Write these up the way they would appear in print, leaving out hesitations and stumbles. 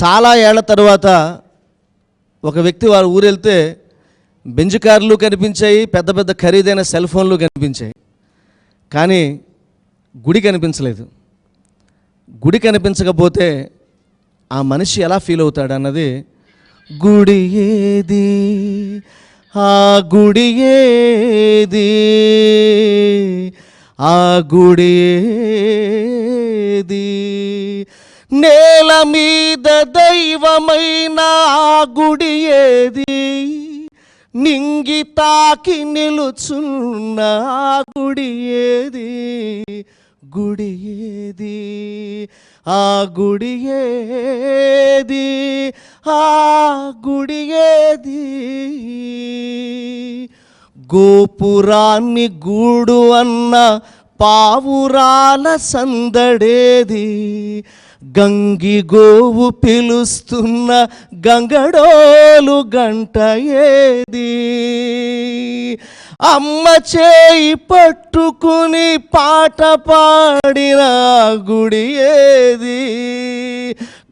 చాలా ఏళ్ల తర్వాత ఒక వ్యక్తి వారు ఊరెళ్తే బెంజ్ కార్లు కనిపించాయి, పెద్ద పెద్ద ఖరీదైన సెల్ ఫోన్లు కనిపించాయి, కానీ గుడి కనిపించలేదు. గుడి కనిపించకపోతే ఆ మనిషి ఎలా ఫీల్ అవుతాడు అన్నది, గుడి ఏది, ఆ గుడి ఏది, ఆ గుడి ఏది, నేల మీద దైవమైన ఆ గుడి ఏది, నింగి తాకి నిలుచున్న ఆ గుడి ఏది, గుడి ఏది, ఆ గుడి ఏది, ఆ గుడి ఏది. గోపురాన్ని గూడు అన్న పావురాల సందడేది, గంగి గోవు పిలుస్తున్న గంగడోలు గంట ఏది, అమ్మ చేయి పట్టుకుని పాట పాడిన గుడి ఏది,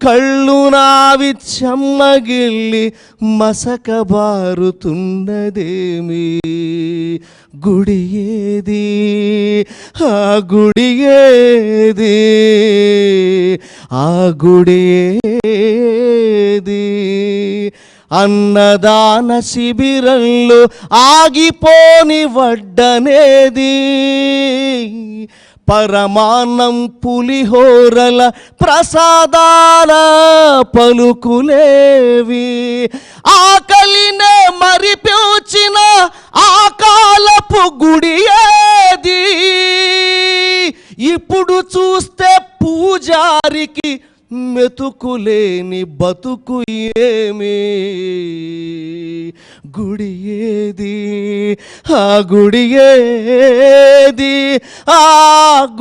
కళ్ళు నావి చెమ్మగిల్లి మసకబారుతున్నదేమి, గుడి ఏది, ఆ గుడి ఏది, ఆ గుడి ఏది. అన్నదాన శిబిరంలో ఆగిపోని వడ్డనేది, పరమాన్నం పులిహోరల ప్రసాదాల పలుకులేవి, ఆకలినే మరిపించిన ఆకాలపు గుడి ఏది, ఇప్పుడు చూస్తే పూజారికి మెతుకులేని బతుకు ఏమి, గుడి ఏది, ఆ గుడి ఏది, ఆ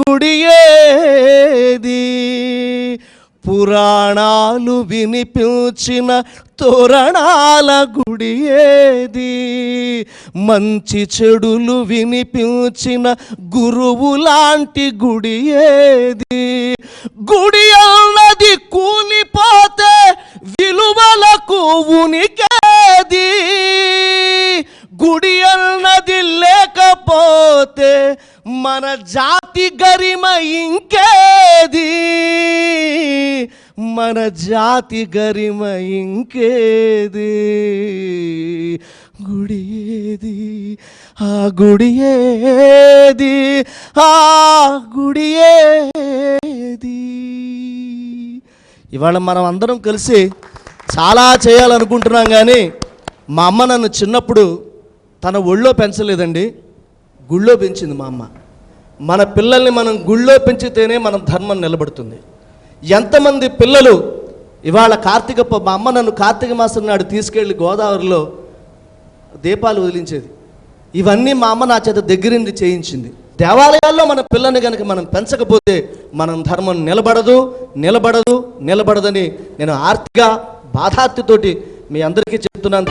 గుడి ఏది. పురాణాలు వినిపించిన తోరణాల గుడి ఏది, మంచి చెడులు వినిపించిన గురువు లాంటి గుడి ఏది, గుడి అన్నది కూలిపోతే విలువలకు ఉనికేది, గుడి అన్నది లేకపోతే మన జాతి గరిమ ఇంకేది, మన జాతి గరిమ ఇంకేది, గుడి ఏది, ఆ గుడి ఏది, ఆ గుడి ఏది. ఇవాళ మనం అందరం కలిసి చాలా చేయాలనుకుంటున్నాం, కానీ మా అమ్మ నన్ను చిన్నప్పుడు తన ఒళ్ళో పెంచలేదండి, గుళ్ళో పెంచింది మా అమ్మ. మన పిల్లల్ని మనం గుళ్ళో పెంచితేనే మన ధర్మం నిలబడుతుంది. ఎంతమంది పిల్లలు ఇవాళ మా అమ్మ నన్ను కార్తీక మాసం నాడు తీసుకెళ్ళి గోదావరిలో దీపాలు వదిలించేది. ఇవన్నీ మా అమ్మ నా చేత దగ్గరింది చేయించింది. దేవాలయాల్లో మన పిల్లని కనుక మనం పెంచకపోతే మనం ధర్మం నిలబడదని నేను ఆర్తిగా బాధార్తితోటి మీ అందరికీ చెప్తున్నాను.